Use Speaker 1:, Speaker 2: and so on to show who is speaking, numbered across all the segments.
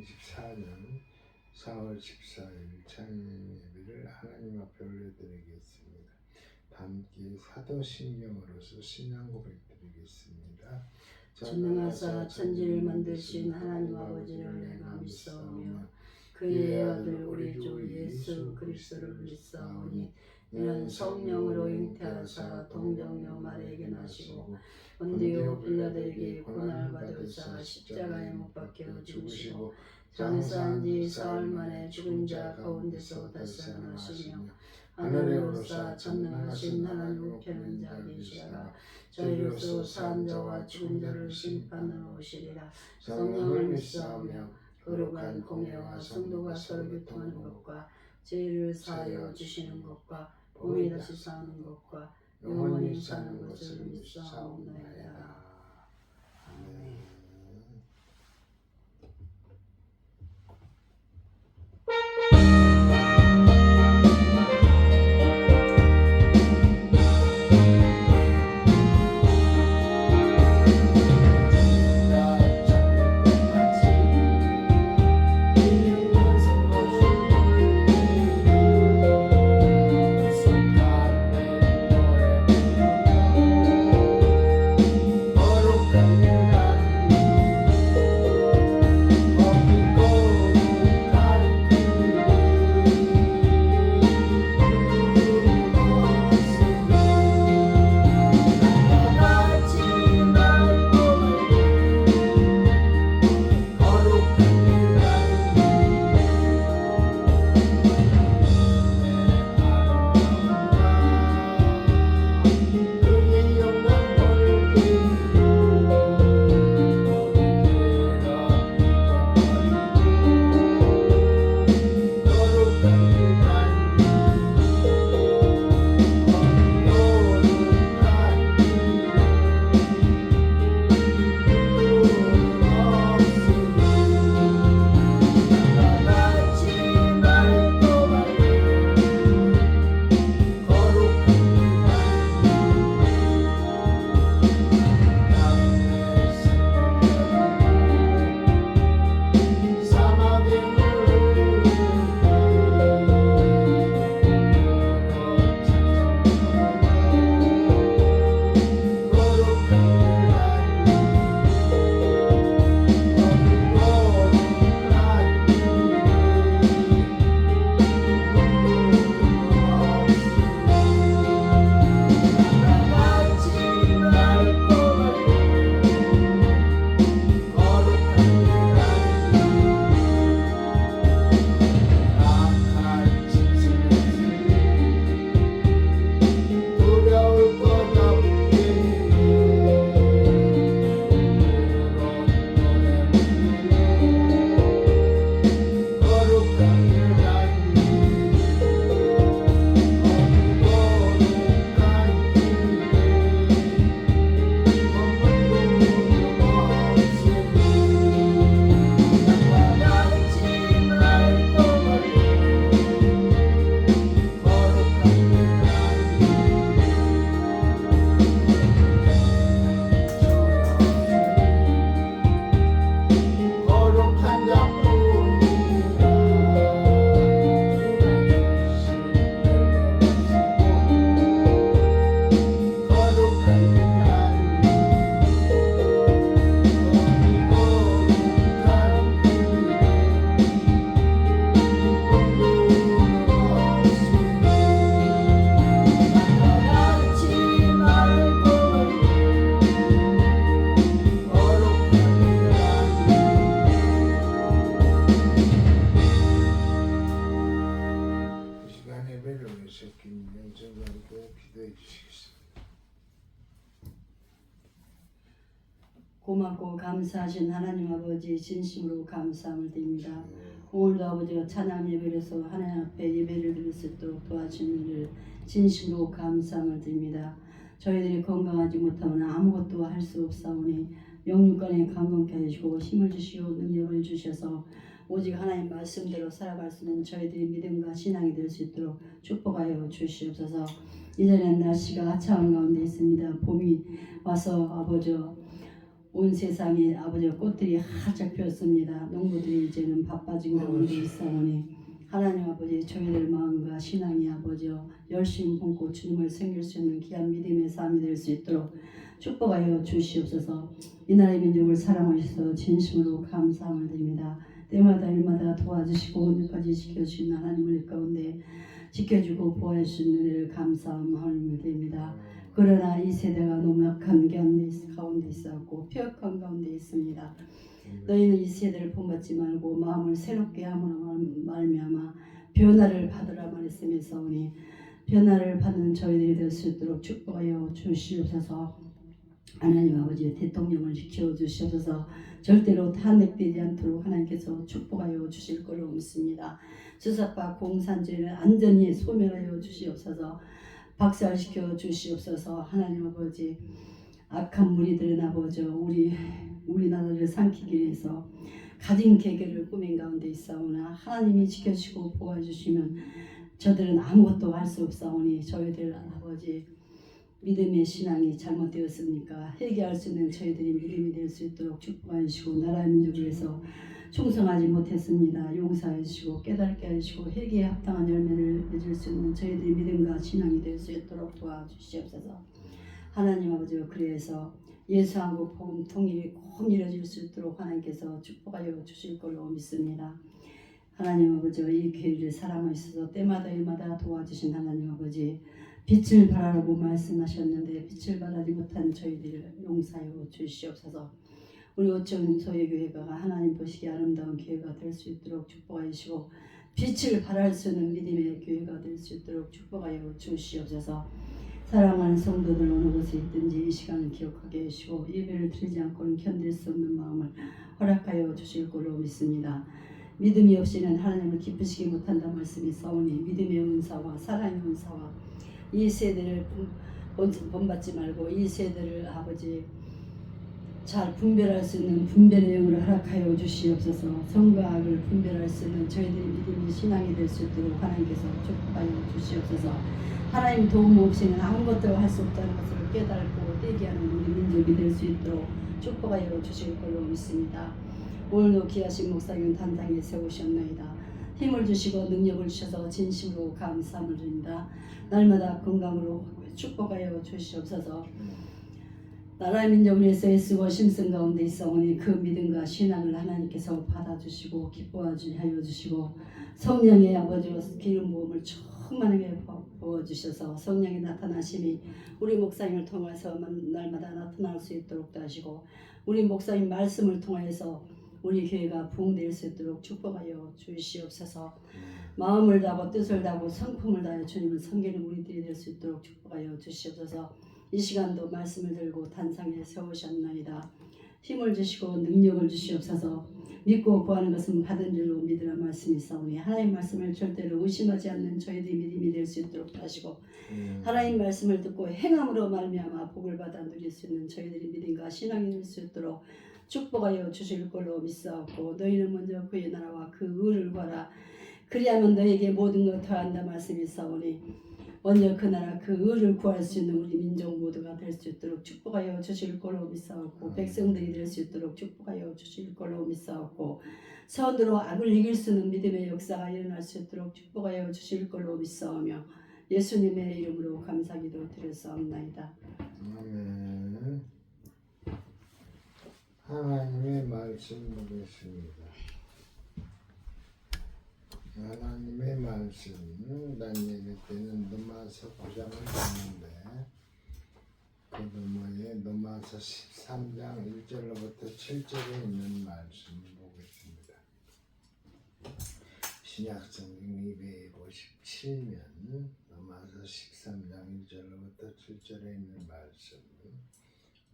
Speaker 1: 2024년 4월 14일 창예배를 하나님 앞에 올려드리겠습니다. 함께 사도신경으로서 신앙 고백드리겠습니다.
Speaker 2: 전능하사 천지를 만드신 하나님 아버지를 내가 믿사오며 그의 아들 우리 주 예수 그리스도를 믿사오니 이는 성령으로 잉태하사 동정녀 마리아에게 나시고 본디오 빌라도에게 고난을 받으사 십자가에 못 박혀 죽으시고 장사한 지 사흘 만에 죽은 자 가운데서 다시 살아나시며 하늘에 오르사 전능하신 하나님 우편한 자 계시다가 저희로서 산 자와 죽은 자를 심판하러 오시리라. 성령을 믿사오며 거룩한 공예와 성도가 서로 교통하는 것과 죄를 사하여 주시는 것과 몸이 다시 사는 것과 영원히 사는 것을 믿사옵나이다. 아멘. 고맙고 감사하신 하나님 아버지 진심으로 감사함을 드립니다. 오늘도 아버지가 찬양 예배로서 하나님 앞에 예배를 드릴 수 있도록 도와주는 일을 진심으로 감사함을 드립니다. 저희들이 건강하지 못하면 아무것도 할 수 없사오니 영육간에 강건케 하시고 힘을 주시고 능력을 주셔서 오직 하나님 말씀대로 살아갈 수 있는 저희들의 믿음과 신앙이 될 수 있도록 축복하여 주시옵소서. 이제는 날씨가 화창한 가운데 있습니다. 봄이 와서 아버지 온 세상에 아버지 꽃들이 활짝 피었습니다. 농부들이 이제는 바빠진 가운데 있사오니 하나님 아버지 저희들 마음과 신앙이 아버지여 열심히 품고 주님을 섬길 수 있는 귀한 믿음의 삶이 될 수 있도록 축복하여 주시옵소서. 이 나라의 민족을 사랑하셔서 진심으로 감사함을 드립니다. 때마다 일마다 도와주시고 오늘까지 지켜주신 하나님을 가운데 지켜주고 보호해 주신 은혜를 감사함을 드립니다. 그러나 이 세대가 노력한 가운데 있었고 폐역한 가운데 있습니다. 너희는 이 세대를 본받지 말고 마음을 새롭게 함으로 말미암아 변화를 받으라 말씀이사오니 변화를 받는 저희들이 될 수 있도록 축복하여 주시옵소서. 하나님 아버지 대통령을 지켜주시옵소서. 절대로 탄핵되지 않도록 하나님께서 축복하여 주실 거로 믿습니다. 주사파 공산주의를 안전히 소멸하여 주시옵소서. 박살시켜 주시옵소서. 하나님 아버지 악한 무리들은 아버지 우리나라를 삼키기 위해서 가진 계획을 꾸민 가운데 있사오나 하나님이 지켜주시고 보호해 주시면 저들은 아무것도 할 수 없사오니 저희들 아버지 믿음의 신앙이 잘못되었습니까? 회개할 수 있는 저희들이 믿음이 될 수 있도록 축복해 주시고 나라 민족을 위해서 충성하지 못했습니다. 용서해 주시고 깨닫게 하시고 회개에 합당한 열매를 맺을 수 있는 저희들의 믿음과 신앙이 될 수 있도록 도와주시옵소서. 하나님 아버지 그래서 예수한국 복음 통일이 꼭 이루어질 수 있도록 하나님께서 축복하여 주실 걸로 믿습니다. 하나님 아버지 이 교회를 사랑하셔서 때마다 일마다 도와주신 하나님 아버지 빛을 발하라고 말씀하셨는데 빛을 발하지 못한 저희들을 용서하여 주시옵소서. 우리 오천 소예교회가 하나님 보시기에 아름다운 교회가 될 수 있도록 축복하여 주시고 빛을 발할 수 있는 믿음의 교회가 될 수 있도록 축복하여 주시옵소서. 사랑하는 성도들 어느 곳에 있든지 이 시간을 기억하게 해주시고 예배를 드리지 않고는 견딜 수 없는 마음을 허락하여 주실 걸로 믿습니다. 믿음이 없이는 하나님을 기쁘시게 못한다 말씀이 싸우니 믿음의 은사와 사랑의 은사와 이 세대를 본받지 말고 이 세대를 아버지 잘 분별할 수 있는 분별의 영을 허락하여 주시옵소서. 선과 악을 분별할 수 있는 저희들의 믿음이 신앙이 될 수 있도록 하나님께서 축복하여 주시옵소서. 하나님 도움 없이는 아무것도 할 수 없다는 것을 깨달고 회개하는 우리 민족이 될 수 있도록 축복하여 주실 걸로 믿습니다. 오늘도 귀하신 목사님 단장에 세우셨나이다. 힘을 주시고 능력을 주셔서 진심으로 감사함을 드립니다. 날마다 건강으로 축복하여 주시옵소서. 나라의 민족을 위해서 애쓰고 심승 가운데 있사오니 그 믿음과 신앙을 하나님께서 받아주시고 기뻐하여 주시고 성령의 아버지와 기름 부음을 충만하게 부어주셔서 성령의 나타나심이 우리 목사님을 통해서 날마다 나타날 수 있도록 하시고 우리 목사님 말씀을 통해서 우리 교회가 부흥될 수 있도록 축복하여 주시옵소서. 마음을 다하고 뜻을 다하고 성품을 다하여 주님을 섬기는 우리들이 될 수 있도록 축복하여 주시옵소서. 이 시간도 말씀을 들고 단상에 세우셨나이다. 힘을 주시고 능력을 주시옵소서. 믿고 구하는 것은 받은 줄로 믿으라 말씀이 싸우니 하나님 말씀을 절대로 의심하지 않는 저희들이 믿음이 될 수 있도록 하시고 하나님 말씀을 듣고 행함으로 말미암아 복을 받아 누릴 수 있는 저희들이 믿음과 신앙이 될 수 있도록 축복하여 주실 걸로 믿사옵고 너희는 먼저 그의 나라와 그 의를 구하라. 그리하면 너에게 모든 것 더한다 말씀이 싸우니 먼저 그 나라 그 의를 구할 수 있는 우리 민족 모두가 될 수 있도록 축복하여 주실 걸로 믿사옵고 백성들이 될 수 있도록 축복하여 주실 걸로 믿사옵고 선으로 악을 이길 수 있는 믿음의 역사가 일어날 수 있도록 축복하여 주실 걸로 믿사오며 예수님의 이름으로 감사기도 드렸사옵나이다.
Speaker 1: 아멘. 하나님의 말씀 보겠습니다. 하나님의 말씀 다니엘 때는 노마서 9장을 봤는데 그 너머에 노마서 13장 1절로부터 7절에 있는 말씀을 보겠습니다. 신약성경 257면 노마서 13장 1절로부터 7절에 있는 말씀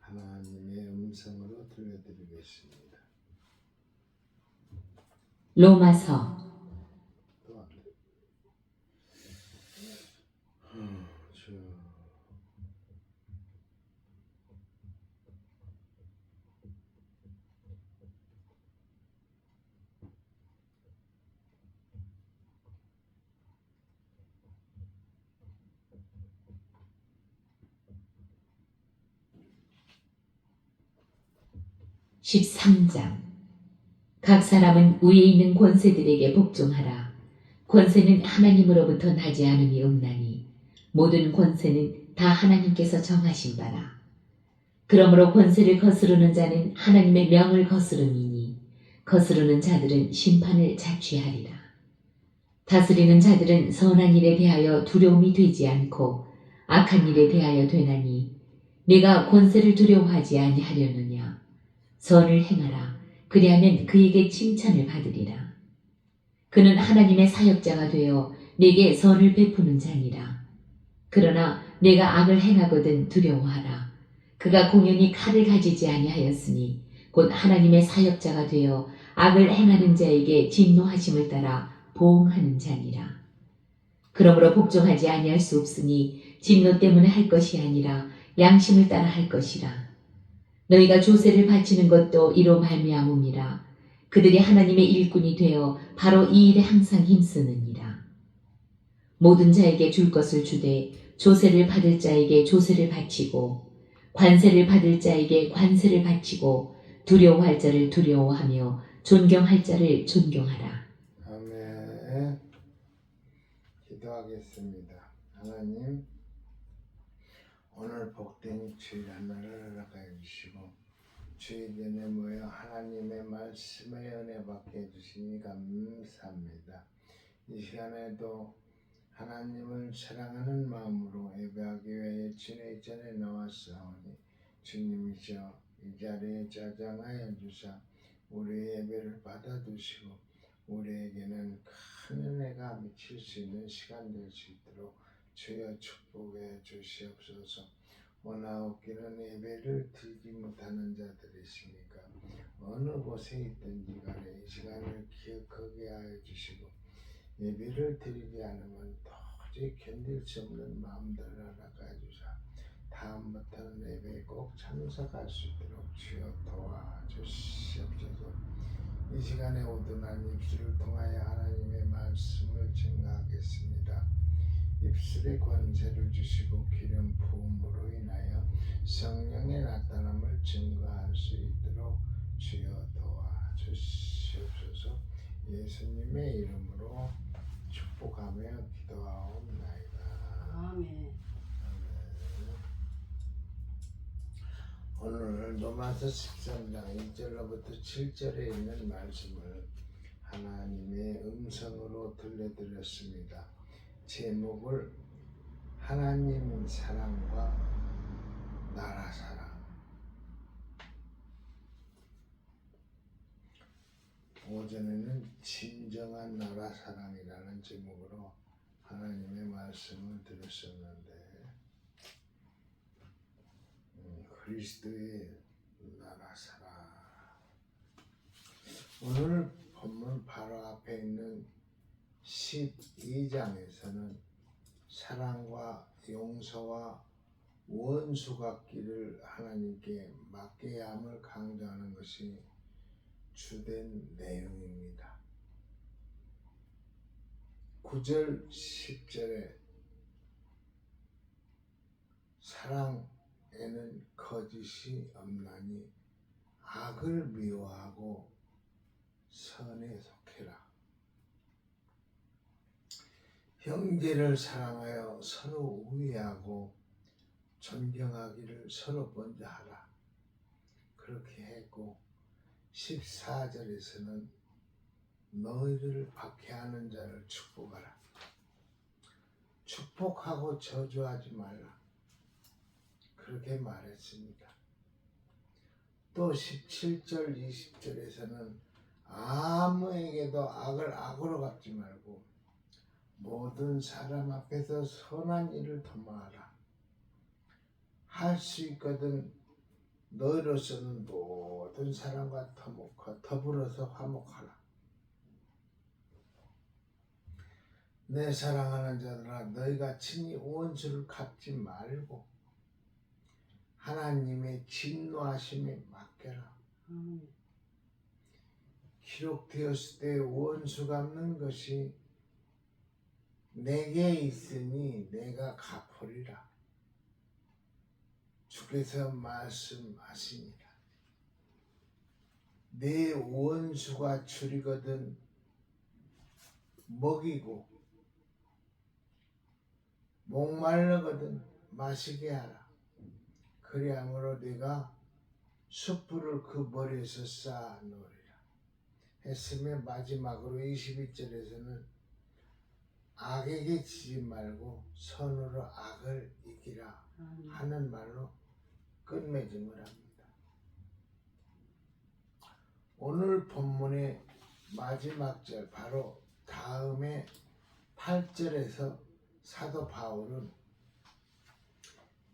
Speaker 1: 하나님의 음성으로 들려드리겠습니다.
Speaker 3: 로마서 13장. 각 사람은 위에 있는 권세들에게 복종하라. 권세는 하나님으로부터 나지 않음이 없나니 모든 권세는 다 하나님께서 정하신 바라. 그러므로 권세를 거스르는 자는 하나님의 명을 거스름이니 거스르는 자들은 심판을 자취하리라. 다스리는 자들은 선한 일에 대하여 두려움이 되지 않고 악한 일에 대하여 되나니 네가 권세를 두려워하지 아니하려느냐. 선을 행하라. 그리하면 그에게 칭찬을 받으리라. 그는 하나님의 사역자가 되어 네게 선을 베푸는 자니라. 그러나 내가 악을 행하거든 두려워하라. 그가 공연히 칼을 가지지 아니하였으니 곧 하나님의 사역자가 되어 악을 행하는 자에게 진노하심을 따라 보응하는 자니라. 그러므로 복종하지 아니할 수 없으니 진노 때문에 할 것이 아니라 양심을 따라 할 것이라. 너희가 조세를 바치는 것도 이로 말미암음이라. 그들이 하나님의 일꾼이 되어 바로 이 일에 항상 힘쓰느니라. 모든 자에게 줄 것을 주되 조세를 받을 자에게 조세를 바치고 관세를 받을 자에게 관세를 바치고 두려워할 자를 두려워하며 존경할 자를 존경하라.
Speaker 1: 아멘. 기도하겠습니다. 하나님, 오늘 복된 주일 하나를 허락하여 주시고 주일전에 모여 하나님의 말씀의 은혜 받게 해주시니 감사합니다. 이 시간에도 하나님을 사랑하는 마음으로 예배하기 위해 주의 전에 나왔사오니 주님이시여 이 자리에 자장하여 주사 우리 예배를 받아주시고 우리에게는 큰 은혜가 미칠 수 있는 시간 될 수 있도록 주여 축복해 주시옵소서. 원하옵기는 예배를 드리지 못하는 자들이시니까 어느 곳에 있든지 간에 이 시간을 기억하게 하여 주시고 예배를 드리지 않으면 도저히 견딜 수 없는 마음들을 허락하여 주사 다음부터는 예배에 꼭 참석할 수 있도록 주여 도와주시옵소서. 이 시간에 오둔한 입술을 통하여 하나님의 말씀을 증거하겠습니다. 입술의 권세를 주시고 기름 부음으로 인하여 성령의 나타남을 증거할 수 있도록 주여 도와주시옵소서. 예수님의 이름으로 축복하며 기도하옵나이다.
Speaker 2: 아멘.
Speaker 1: 오늘 로마서 13장 1절로부터 7절에 있는 말씀을 하나님의 음성으로 들려드렸습니다. 제목을 하나님 사랑과 나라 사랑. 오전에는 진정한 나라 사랑이라는 제목으로 하나님의 말씀을 드렸었는데 그리스도의 나라 사랑. 오늘 본문 바로 앞에 있는 12장에서는 사랑과 용서와 원수 갚기를 하나님께 맡겨야 함을 강조하는 것이 주된 내용입니다. 9절 10절에 사랑에는 거짓이 없나니 악을 미워하고 선에 속해라. 형제를 사랑하여 서로 우애하고 존경하기를 서로 먼저 하라. 그렇게 했고 14절에서는 너희를 박해하는 자를 축복하라. 축복하고 저주하지 말라. 그렇게 말했습니다. 또 17절 20절에서는 아무에게도 악을 악으로 갚지 말고 모든 사람 앞에서 선한 일을 도모하라. 할 수 있거든 너희로서는 모든 사람과 더불어서 화목하라. 내 사랑하는 자들아, 너희가 친히 원수를 갚지 말고 하나님의 진노하심에 맡겨라. 기록되었을 때 원수 갚는 것이 내게 있으니 내가 갚으리라. 주께서 말씀하십니다. 내 원수가 줄이거든 먹이고 목말르거든 마시게 하라. 그리함으로 네가 숯불을 그 머리에서 쌓아 놓으리라 했으며 마지막으로 22절에서는 악에게 지지 말고 선으로 악을 이기라 하는 말로 끝맺음을 합니다. 오늘 본문의 마지막 절 바로 다음에 8절에서 사도 바울은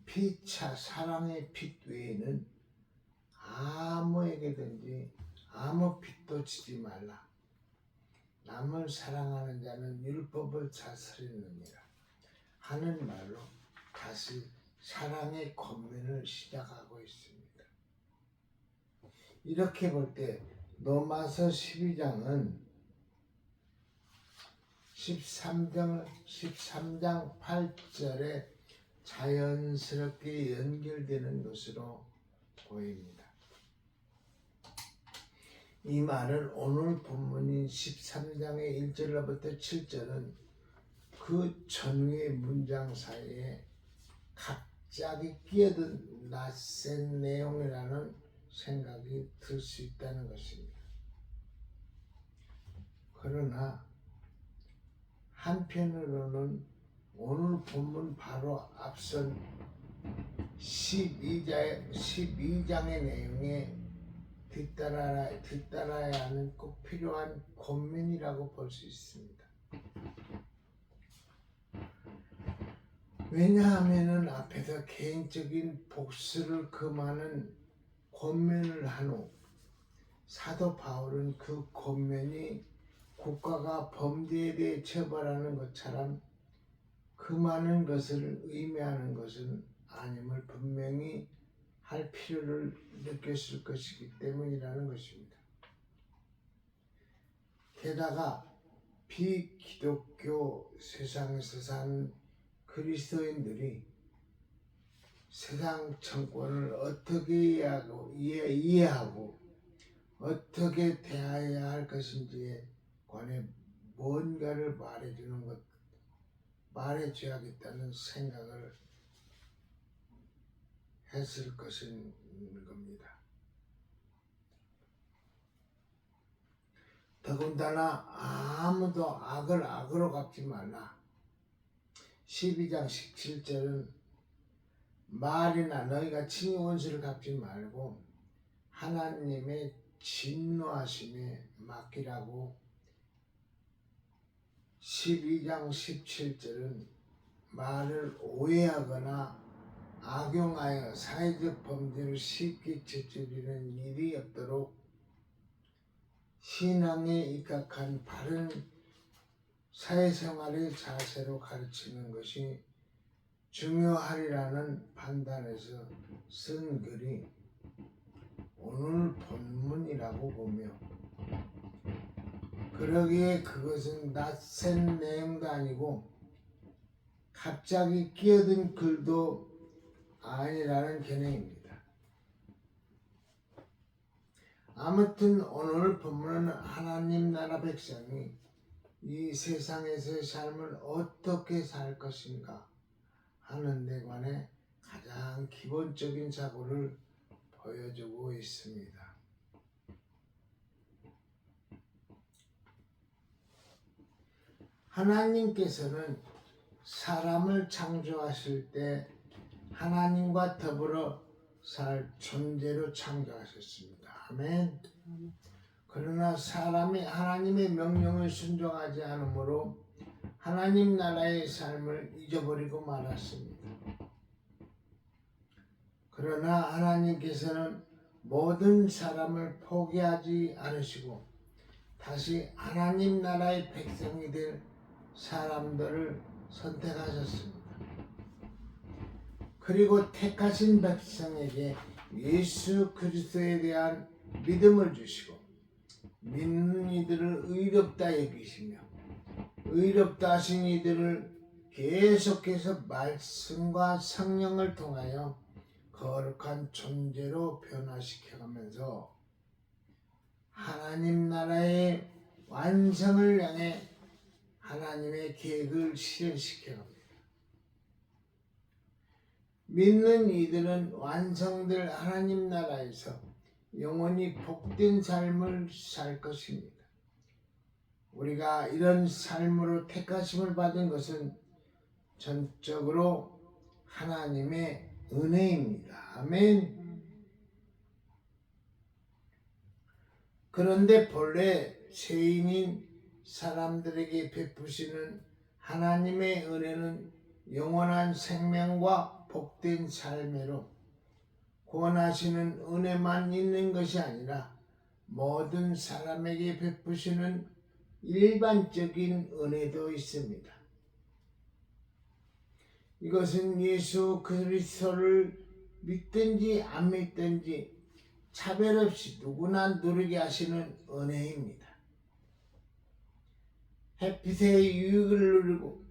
Speaker 1: 피차 사랑의 핏 외에는 아무에게든지 아무 핏도 지지 말라. 남을 사랑하는 자는 율법을 다스리느니라 하는 말로 다시 사랑의 권면을 시작하고 있습니다. 이렇게 볼 때 로마서 12장은 13장 8절에 자연스럽게 연결되는 것으로 보입니다. 이 말은 오늘 본문인 13장의 1절로부터 7절은 그 전후의 문장 사이에 갑자기 끼어든 낯선 내용이라는 생각이 들 수 있다는 것입니다. 그러나 한편으로는 오늘 본문 바로 앞선 12장의 내용에 뒤따라야 하는 꼭 필요한 권면이라고 볼 수 있습니다. 왜냐하면 앞에서 개인적인 복수를 금하는 권면을 한 후 사도 바울은 그 권면이 국가가 범죄에 대해 처벌하는 것처럼 금하는 것을 의미하는 것은 아님을 분명히 할 필요를 느꼈을 것이기 때문이라는 것입니다. 게다가 비기독교 세상에서 사는 그리스도인들이 세상 정권을 어떻게 이해하고 어떻게 대해야 할 것인지에 관해 뭔가를 말해줘야겠다는 생각을 했을 것인 겁니다. 더군다나 아무도 악을 악으로 갚지 말라. 12장 17절은 말이나 너희가 친히 원수를 갚지 말고 하나님의 진노하심에 맡기라고 12장 17절은 말을 오해하거나 악용하여 사회적 범죄를 쉽게 저지르는 일이 없도록 신앙에 입각한 바른 사회생활의 자세로 가르치는 것이 중요하리라는 판단에서 쓴 글이 오늘 본문이라고 보며 그러기에 그것은 낯선 내용도 아니고 갑자기 끼어든 글도 아니라는 견해입니다. 아무튼 오늘 본문은 하나님 나라 백성이 이 세상에서의 삶을 어떻게 살 것인가 하는 데 관해 가장 기본적인 사고를 보여주고 있습니다. 하나님께서는 사람을 창조하실 때 하나님과 더불어 살 존재로 창조하셨습니다. 아멘. 그러나 사람이 하나님의 명령을 순종하지 않으므로 하나님 나라의 삶을 잊어버리고 말았습니다. 그러나 하나님께서는 모든 사람을 포기하지 않으시고 다시 하나님 나라의 백성이 될 사람들을 선택하셨습니다. 그리고 택하신 백성에게 예수 그리스도에 대한 믿음을 주시고 믿는 이들을 의롭다 여기시며 의롭다 하신 이들을 계속해서 말씀과 성령을 통하여 거룩한 존재로 변화시켜가면서 하나님 나라의 완성을 향해 하나님의 계획을 실현시켜 갑니다. 믿는 이들은 완성될 하나님 나라에서 영원히 복된 삶을 살 것입니다. 우리가 이런 삶으로 택하심을 받은 것은 전적으로 하나님의 은혜입니다. 아멘. 그런데 본래 죄인인 사람들에게 베푸시는 하나님의 은혜는 영원한 생명과 복된 삶으로 구원하시는 은혜만 있는 것이 아니라 모든 사람에게 베푸시는 일반적인 은혜도 있습니다. 이것은 예수 그리스도를 믿든지 안 믿든지 차별 없이 누구나 누리게 하시는 은혜입니다. 햇빛의 유익을 누리고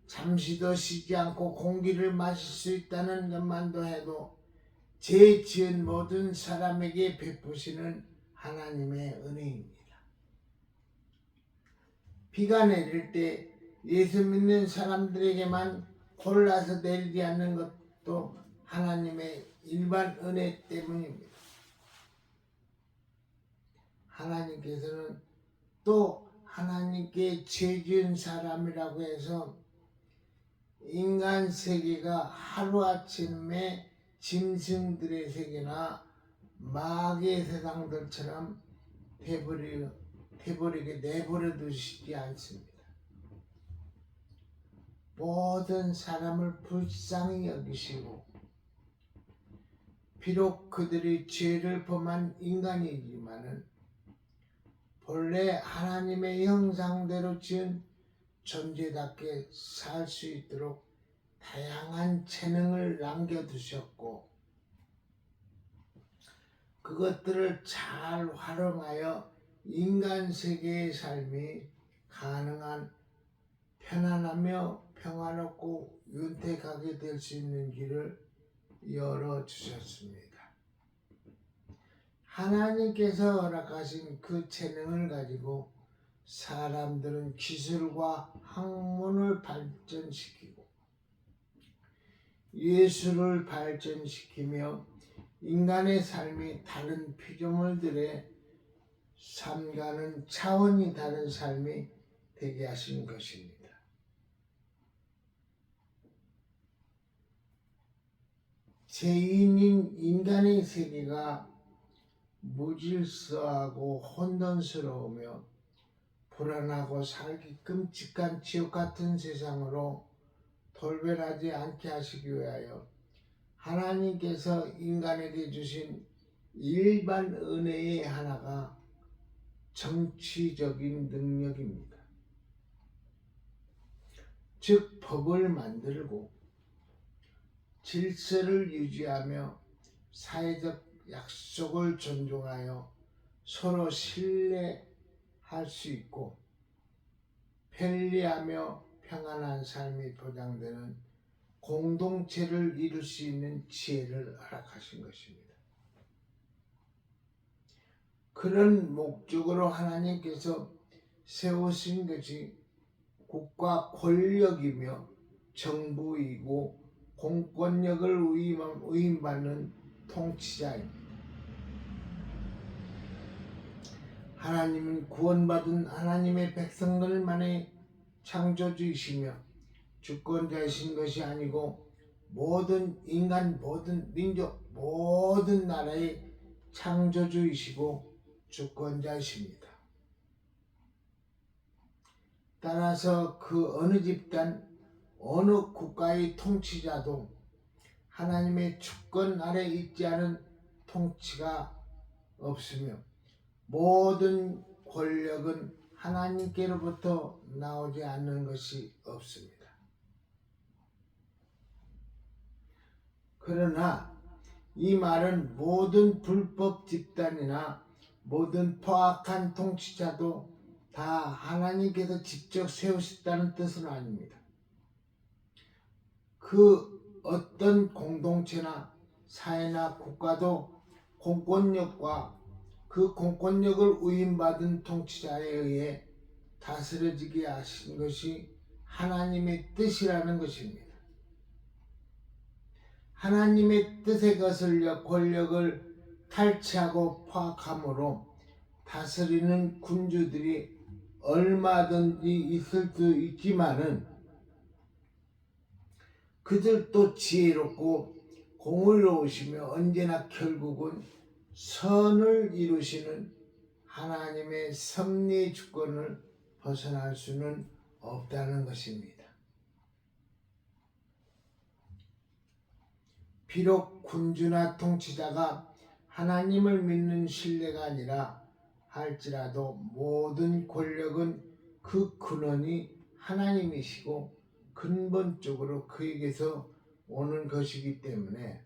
Speaker 1: 잠시도 쉬지 않고 공기를 마실 수 있다는 것만도 해도 죄 지은 모든 사람에게 베푸시는 하나님의 은혜입니다. 비가 내릴 때 예수 믿는 사람들에게만 골라서 내리지 않는 것도 하나님의 일반 은혜 때문입니다. 하나님께서는 또 하나님께 죄 지은 사람이라고 해서 인간 세계가 하루아침에 짐승들의 세계나 마귀의 세상들처럼 돼버리게 내버려 두시지 않습니다. 모든 사람을 불쌍히 여기시고 비록 그들이 죄를 범한 인간이지만은 본래 하나님의 형상대로 지은 존재답게 살 수 있도록 다양한 재능을 남겨두셨고 그것들을 잘 활용하여 인간 세계의 삶이 가능한 편안하며 평화롭고 윤택하게 될 수 있는 길을 열어주셨습니다. 하나님께서 허락하신 그 재능을 가지고 사람들은 기술과 학문을 발전시키고 예술을 발전시키며 인간의 삶이 다른 피조물들의 삶과는 차원이 다른 삶이 되게 하신 것입니다. 죄인인 인간의 세계가 무질서하고 혼돈스러우며 불안하고 살기 끔찍한 지옥 같은 세상으로 돌변하지 않게 하시기 위하여 하나님께서 인간에게 주신 일반 은혜의 하나가 정치적인 능력입니다. 즉 법을 만들고 질서를 유지하며 사회적 약속을 존중하여 서로 신뢰할 수 있고 편리하며 평안한 삶이 보장되는 공동체를 이룰 수 있는 지혜를 허락하신 것입니다. 그런 목적으로 하나님께서 세우신 것이 국가 권력이며 정부이고 공권력을 위임받는 통치자입니다. 하나님은 구원받은 하나님의 백성들만의 창조주이시며 주권자이신 것이 아니고 모든 인간, 모든 민족, 모든 나라의 창조주이시고 주권자이십니다. 따라서 그 어느 집단, 어느 국가의 통치자도 하나님의 주권 아래 있지 않은 통치가 없으며 모든 권력은 하나님께로부터 나오지 않는 것이 없습니다. 그러나 이 말은 모든 불법 집단이나 모든 포악한 통치자도 다 하나님께서 직접 세우셨다는 뜻은 아닙니다. 그 어떤 공동체나 사회나 국가도 공권력과 그 공권력을 위임받은 통치자에 의해 다스려지게 하신 것이 하나님의 뜻이라는 것입니다. 하나님의 뜻에 거슬려 권력을 탈취하고 파악함으로 다스리는 군주들이 얼마든지 있을 수 있지만은 그들도 지혜롭고 공의로우시며 언제나 결국은 선을 이루시는 하나님의 섭리의 주권을 벗어날 수는 없다는 것입니다. 비록 군주나 통치자가 하나님을 믿는 신뢰가 아니라 할지라도 모든 권력은 그 근원이 하나님이시고 근본적으로 그에게서 오는 것이기 때문에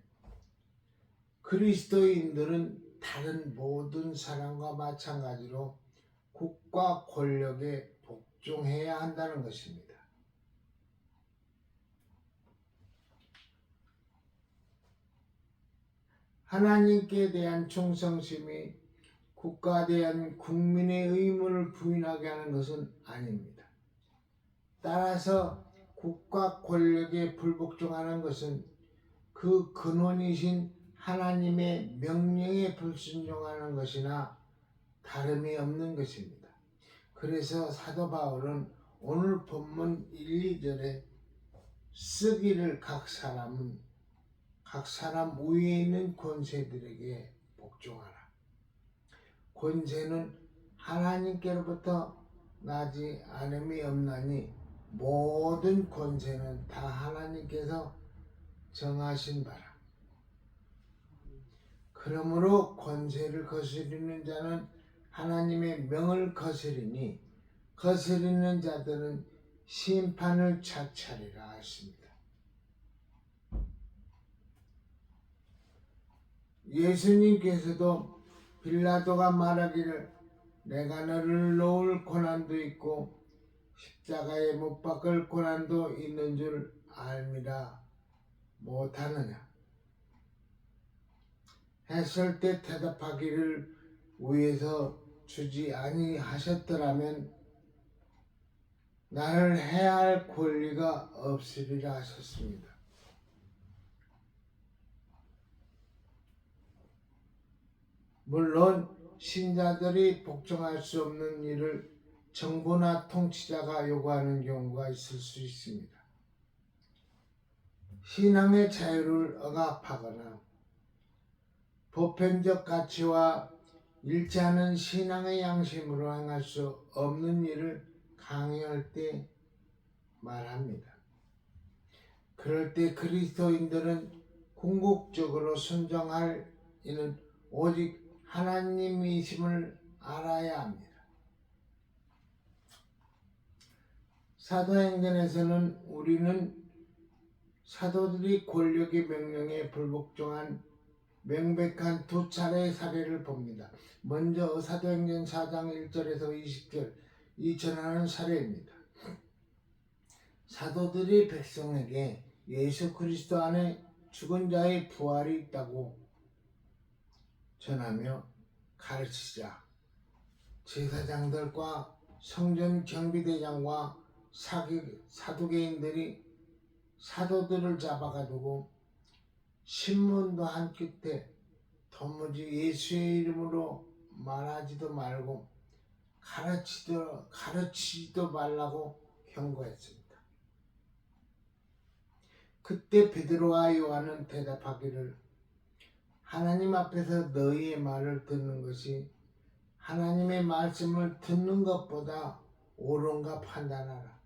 Speaker 1: 그리스도인들은 다른 모든 사람과 마찬가지로 국가 권력에 복종해야 한다는 것입니다. 하나님께 대한 충성심이 국가에 대한 국민의 의무를 부인하게 하는 것은 아닙니다. 따라서 국가 권력에 불복종하는 것은 그 근원이신 하나님의 명령에 불순종하는 것이나 다름이 없는 것입니다. 그래서 사도 바울은 오늘 본문 1, 2절에 쓰기를 각 사람 위에 있는 권세들에게 복종하라. 권세는 하나님께로부터 나지 않음이 없나니 모든 권세는 다 하나님께서 정하신 바라. 그러므로 권세를 거스리는 자는 하나님의 명을 거스리니 거스리는 자들은 심판을 차차리라 하십니다. 예수님께서도 빌라도가 말하기를 내가 너를 놓을 고난도 있고 십자가에 못 박을 고난도 있는 줄 알미라 못하느냐 했을 때 대답하기를 위해서 주지 아니하셨더라면 나를 해야 할 권리가 없으리라 하셨습니다. 물론 신자들이 복종할 수 없는 일을 정부나 통치자가 요구하는 경우가 있을 수 있습니다. 신앙의 자유를 억압하거나 보편적 가치와 일치하는 신앙의 양심으로 행할 수 없는 일을 강요할 때 말합니다. 그럴 때 그리스도인들은 궁극적으로 순종할 이는 오직 하나님이심을 알아야 합니다. 사도행전에서는 우리는 사도들이 권력의 명령에 불복종한 명백한 두 차례의 사례를 봅니다. 먼저 사도행전 4장 1절에서 20절 이 전하는 사례입니다. 사도들이 백성에게 예수 그리스도 안에 죽은 자의 부활이 있다고 전하며 가르치자 제사장들과 성전 경비대장과 사두개인들이 사도들을 잡아가지고 신문도 한 끝에 도무지 예수의 이름으로 말하지도 말고 가르치지도 말라고 경고했습니다. 그때 베드로와 요한은 대답하기를 하나님 앞에서 너희의 말을 듣는 것이 하나님의 말씀을 듣는 것보다 옳은가 판단하라.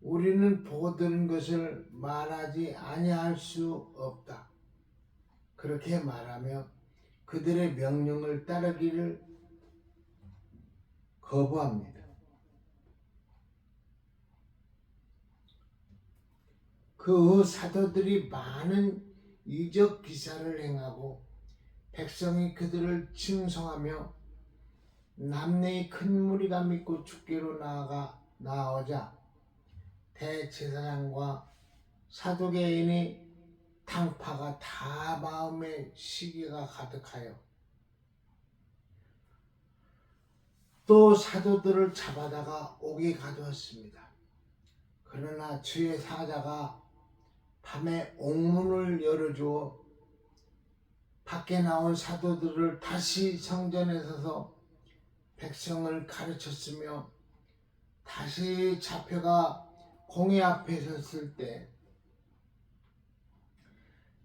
Speaker 1: 우리는 보고 들은 것을 말하지 아니할 수 없다. 그렇게 말하며 그들의 명령을 따르기를 거부합니다. 그 후 사도들이 많은 이적 기사를 행하고 백성이 그들을 칭송하며 남녀의 큰 무리가 믿고 주께로 나아오자 대제사장과 사두개인이 당파가 다 마음에 시기가 가득하여 또 사도들을 잡아다가 옥에 가두었습니다. 그러나 주의 사자가 밤에 옥문을 열어주어 밖에 나온 사도들을 다시 성전에 서서 백성을 가르쳤으며 다시 잡혀가 공회 앞에 섰을 때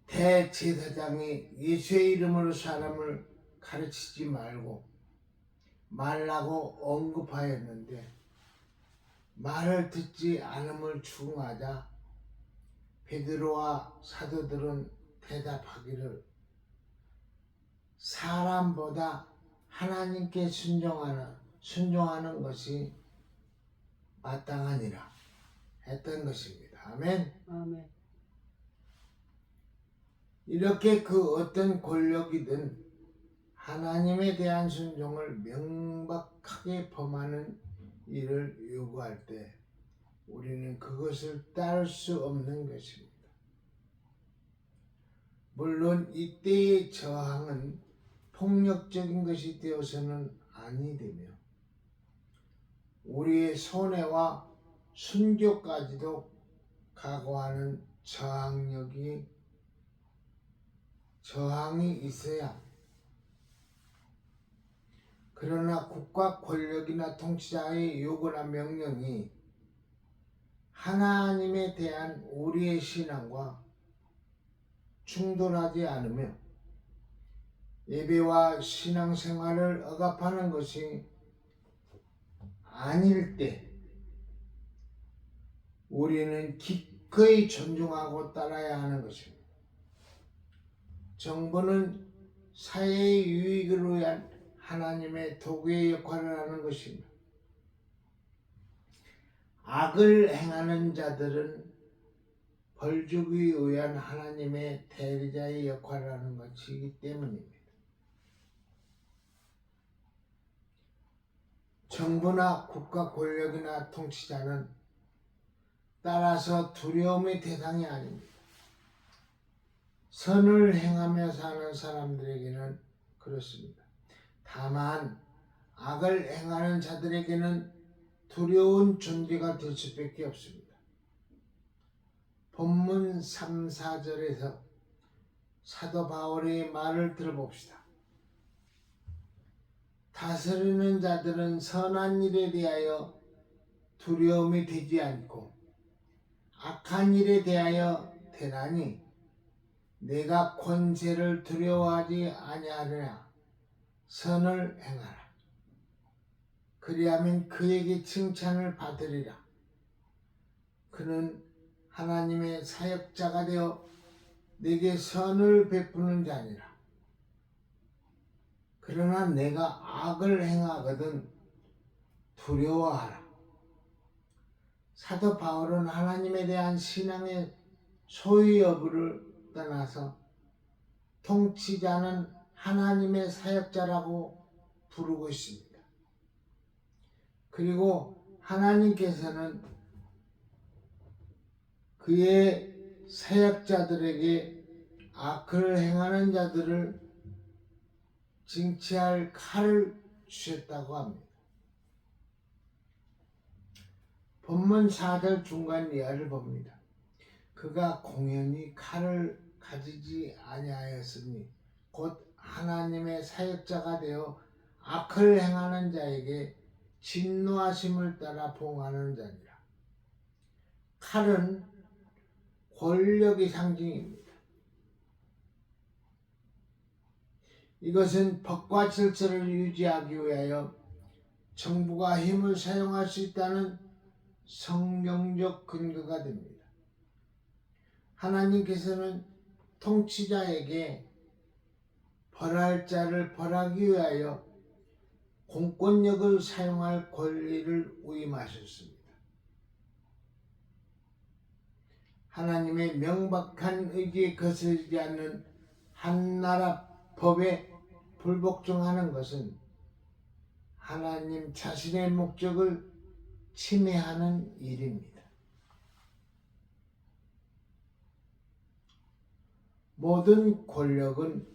Speaker 1: 대제사장이 예수의 이름으로 사람을 가르치지 말라고 언급하였는데 말을 듣지 않음을 추궁하자 베드로와 사도들은 대답하기를 사람보다 하나님께 순종하는 것이 마땅하니라 했던 것입니다. 아멘.
Speaker 2: 아멘.
Speaker 1: 이렇게 그 어떤 권력이든 하나님에 대한 순종을 명백하게 범하는 일을 요구할 때 우리는 그것을 따를 수 없는 것입니다. 물론 이때의 저항은 폭력적인 것이 되어서는 아니 되며 우리의 손해와 순교까지도 각오하는 저항이 있어야. 그러나 국가 권력이나 통치자의 요구나 명령이 하나님에 대한 우리의 신앙과 충돌하지 않으며 예배와 신앙생활을 억압하는 것이 아닐 때 우리는 기꺼이 존중하고 따라야 하는 것입니다. 정부는 사회의 유익을 위한 하나님의 도구의 역할을 하는 것입니다. 악을 행하는 자들은 벌주기 위한 하나님의 대리자의 역할을 하는 것이기 때문입니다. 정부나 국가 권력이나 통치자는 따라서 두려움의 대상이 아닙니다. 선을 행하며 사는 사람들에게는 그렇습니다. 다만 악을 행하는 자들에게는 두려운 존재가 될 수밖에 없습니다. 본문 3, 4절에서 사도 바울의 말을 들어봅시다. 다스리는 자들은 선한 일에 대하여 두려움이 되지 않고 악한 일에 대하여 되나니 내가 권세를 두려워하지 아니하느냐 선을 행하라. 그리하면 그에게 칭찬을 받으리라. 그는 하나님의 사역자가 되어 내게 선을 베푸는 자니라. 그러나 내가 악을 행하거든 두려워하라. 사도 바울은 하나님에 대한 신앙의 소유 여부를 떠나서 통치자는 하나님의 사역자라고 부르고 있습니다. 그리고 하나님께서는 그의 사역자들에게 악을 행하는 자들을 징치할 칼을 주셨다고 합니다. 본문 4절 중간 이하를 봅니다. 그가 공연히 칼을 가지지 아니하였으니 곧 하나님의 사역자가 되어 악을 행하는 자에게 진노하심을 따라 봉하는 자니라. 칼은 권력의 상징입니다. 이것은 법과 질서를 유지하기 위하여 정부가 힘을 사용할 수 있다는 성경적 근거가 됩니다. 하나님께서는 통치자에게 벌할 자를 벌하기 위하여 공권력을 사용할 권리를 위임하셨습니다. 하나님의 명백한 의지에 거스르지 않는 한나라 법에 불복종하는 것은 하나님 자신의 목적을 침해하는 일입니다. 모든 권력은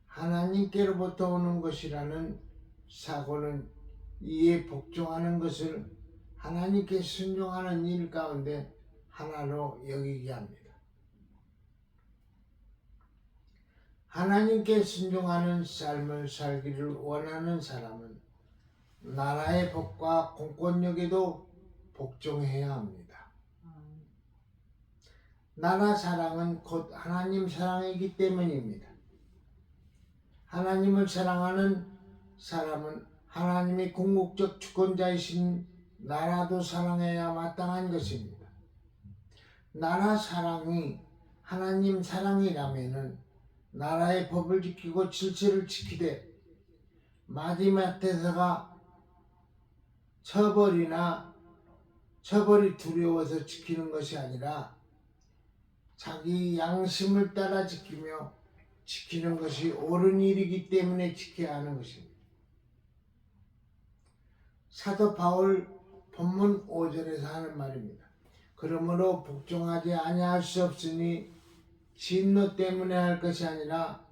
Speaker 1: 하나님께로부터 오는 것이라는 사고는 이에 복종하는 것을 하나님께 순종하는 일 가운데 하나로 여기게 합니다. 하나님께 순종하는 삶을 살기를 원하는 사람은 나라의 복과 공권력에도 복종해야 합니다. 나라 사랑은 곧 하나님 사랑이기 때문입니다. 하나님을 사랑하는 사람은 하나님이 궁극적 주권자이신 나라도 사랑해야 마땅한 것입니다. 나라 사랑이 하나님 사랑이라면은 나라의 법을 지키고 질서를 지키되 마지막 대사가 처벌이 두려워서 지키는 것이 아니라 자기 양심을 따라 지키는 것이 옳은 일이기 때문에 지켜야 하는 것입니다. 사도 바울 본문 5절에서 하는 말입니다. 그러므로 복종하지 아니할 수 없으니 진노 때문에 할 것이 아니라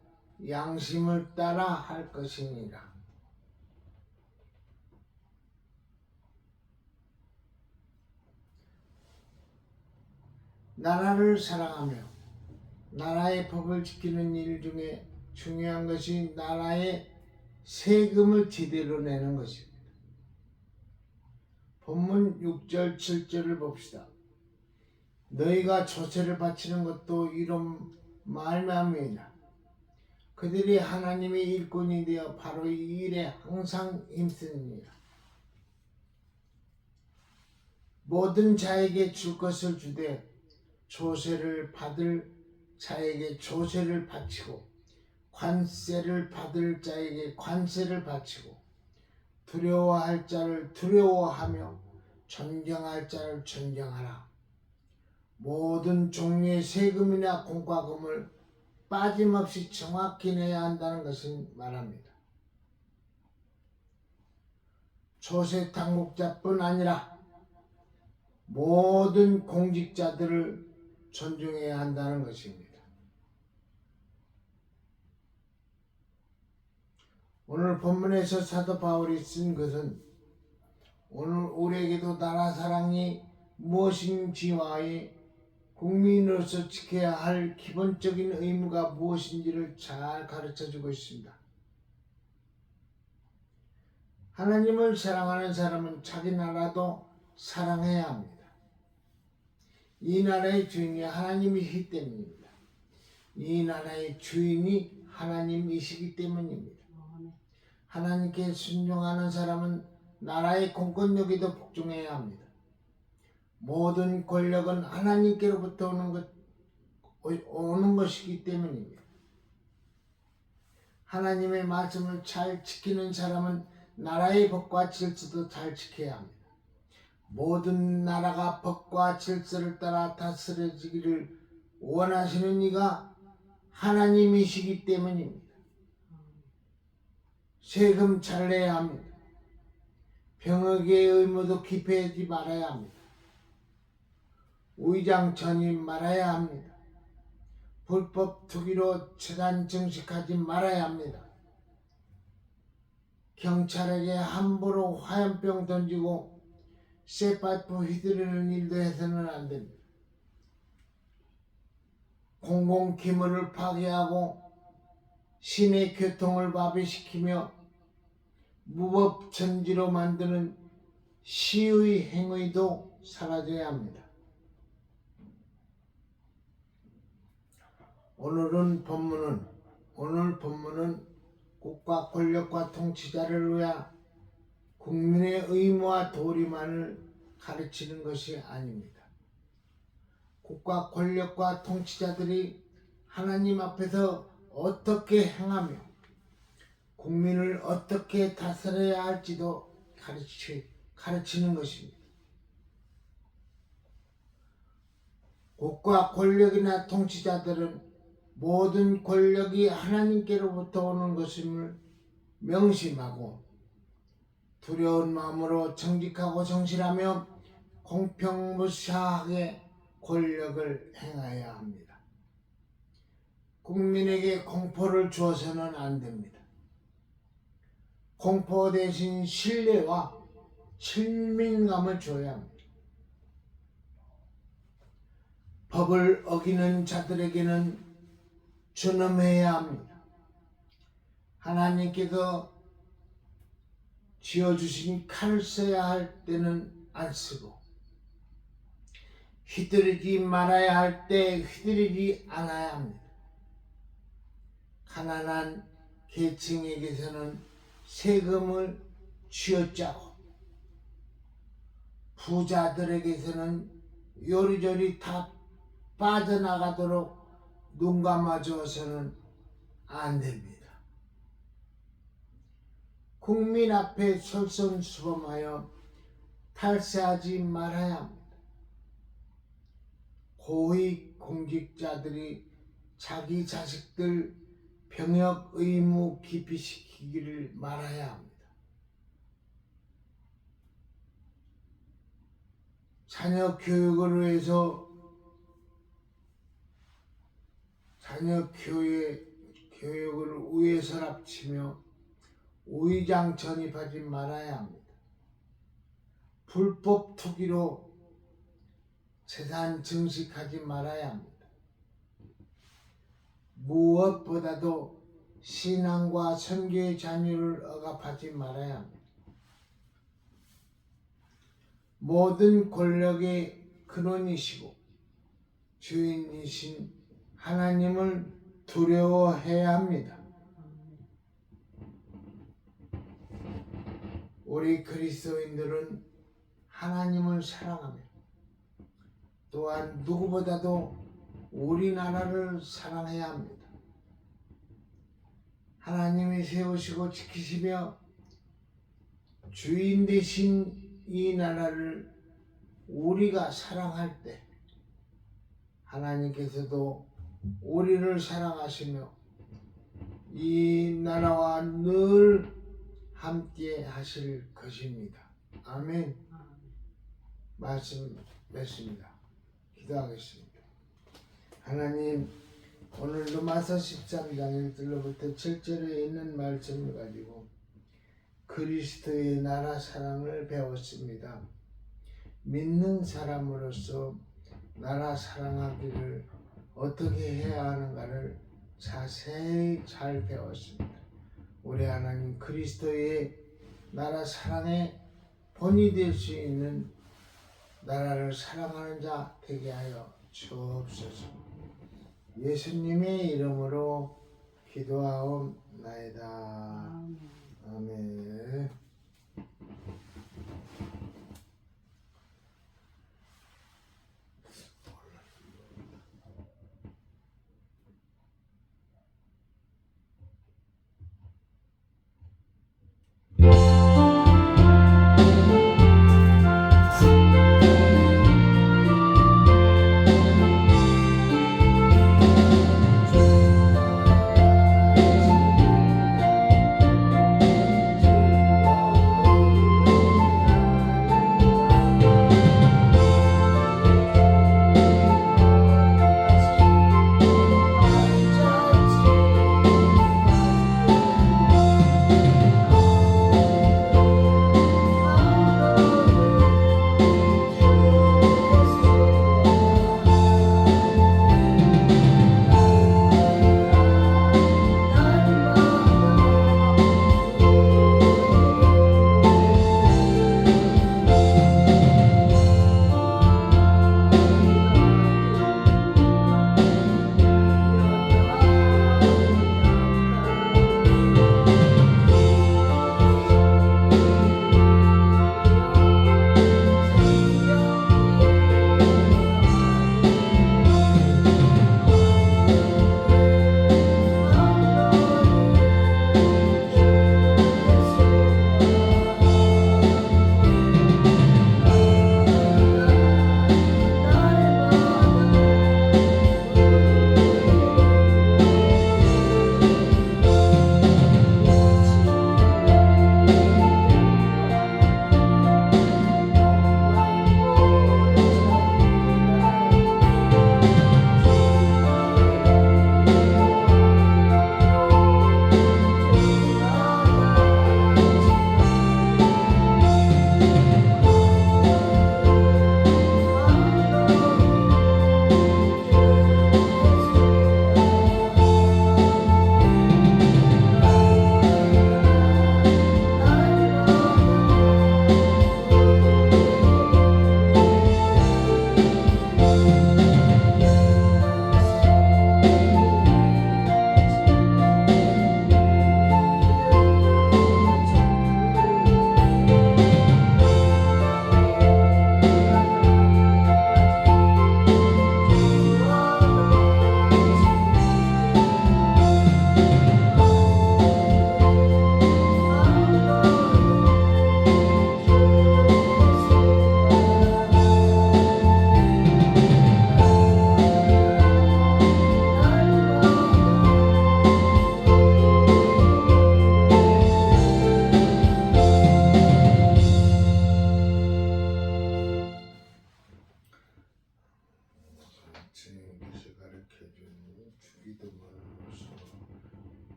Speaker 1: 양심을 따라 할 것이니라. 나라를 사랑하며 나라의 법을 지키는 일 중에 중요한 것이 나라의 세금을 제대로 내는 것입니다. 본문 6절 7절을 봅시다. 너희가 조세를 바치는 것도 이런 말미암이니라. 그들이 하나님의 일꾼이 되어 바로 이 일에 항상 힘쓰느니라. 모든 자에게 줄 것을 주되 조세를 받을 자에게 조세를 바치고 관세를 받을 자에게 관세를 바치고 두려워할 자를 두려워하며 존경할 자를 존경하라. 모든 종류의 세금이나 공과금을 빠짐없이 정확히 내야 한다는 것을 말합니다. 조세 당국자뿐 아니라 모든 공직자들을 존중해야 한다는 것입니다. 오늘 본문에서 사도 바울이 쓴 것은 오늘 우리에게도 나라 사랑이 무엇인지와의 국민으로서 지켜야 할 기본적인 의무가 무엇인지를 잘 가르쳐주고 있습니다. 하나님을 사랑하는 사람은 자기 나라도 사랑해야 합니다. 이 나라의 주인이 하나님이시기 때문입니다. 이 나라의 주인이 하나님이시기 때문입니다. 하나님께 순종하는 사람은 나라의 공권력에도 복종해야 합니다. 모든 권력은 하나님께로부터 오는 것이기 때문입니다. 하나님의 말씀을 잘 지키는 사람은 나라의 법과 질서도 잘 지켜야 합니다. 모든 나라가 법과 질서를 따라 다스려지기를 원하시는 이가 하나님이시기 때문입니다. 세금 잘 내야 합니다. 병역의 의무도 기피하지 말아야 합니다. 우의장천이 말아야 합니다. 불법 투기로 재단 증식하지 말아야 합니다. 경찰에게 함부로 화염병 던지고 쇠파이프 휘두르는 일도 해서는 안 됩니다. 공공기물을 파괴하고 시내 교통을 마비시키며 무법천지로 만드는 시의 행위도 사라져야 합니다. 오늘 본문은 국가 권력과 통치자를 위한 국민의 의무와 도리만을 가르치는 것이 아닙니다. 국가 권력과 통치자들이 하나님 앞에서 어떻게 행하며 국민을 어떻게 다스려야 할지도 가르치는 것입니다. 국가 권력이나 통치자들은 모든 권력이 하나님께로부터 오는 것임을 명심하고 두려운 마음으로 정직하고 성실하며 공평무사하게 권력을 행해야 합니다. 국민에게 공포를 주어서는 안 됩니다. 공포 대신 신뢰와 친밀감을 줘야 합니다. 법을 어기는 자들에게는 준엄해야 합니다. 하나님께서 쥐어주신 칼을 써야 할 때는 안 쓰고, 휘두르지 말아야 할 때 휘두르지 않아야 합니다. 가난한 계층에게서는 세금을 쥐어짜고, 부자들에게서는 요리조리 다 빠져나가도록 눈 감아주어서는 안 됩니다. 국민 앞에 솔선수범하여 탈세하지 말아야 합니다. 고위 공직자들이 자기 자식들 병역 의무 기피시키기를 말아야 합니다. 자녀 교육을 위해서 자녀 교육을 우회서랍치며 우의장 전입하지 말아야 합니다. 불법 투기로 재산 증식하지 말아야 합니다. 무엇보다도 신앙과 선교의 자유를 억압하지 말아야 합니다. 모든 권력의 근원이시고 주인이신 하나님을 두려워해야 합니다. 우리 그리스도인들은 하나님을 사랑하며 또한 누구보다도 우리나라를 사랑해야 합니다. 하나님이 세우시고 지키시며 주인 되신 이 나라를 우리가 사랑할 때 하나님께서도 우리를 사랑하시며 이 나라와 늘 함께 하실 것입니다. 아멘. 말씀 맺습니다. 기도하겠습니다. 하나님, 오늘 로마서 13장 1절로부터 7절에 있는 말씀을 가지고 그리스도의 나라 사랑을 배웠습니다. 믿는 사람으로서 나라 사랑하기를 어떻게 해야 하는가를 자세히 잘 배웠습니다. 우리 하나님, 그리스도의 나라 사랑의 본이 될 수 있는 나라를 사랑하는 자 되게 하여 주옵소서. 예수님의 이름으로 기도하옵나이다. 아멘.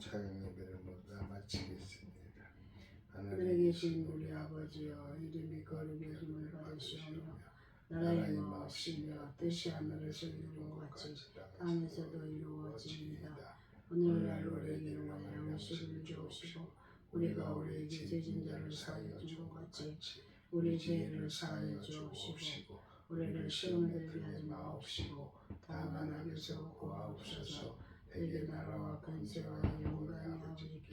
Speaker 4: 찬양 예배를 모두 다 마치겠습니다.
Speaker 2: 하늘에 계신 우리 아버지여 이름이 거룩히 여김을 받으시오며 나라의 마옵시며 뜻이 하늘에서 이루어 같이 땅에서도 이루어지이다. 오늘날 우리에게 원하는 음식을 주옵시고 우리가 우리에게 죄진 자를 사하여 준 것 같이 우리 죄를 사하여 주옵시고 우리를 시험에 들게 하지 마옵시고 다만 악에서 구하옵소서. 대개 나라와 권세와 영광이 아버지께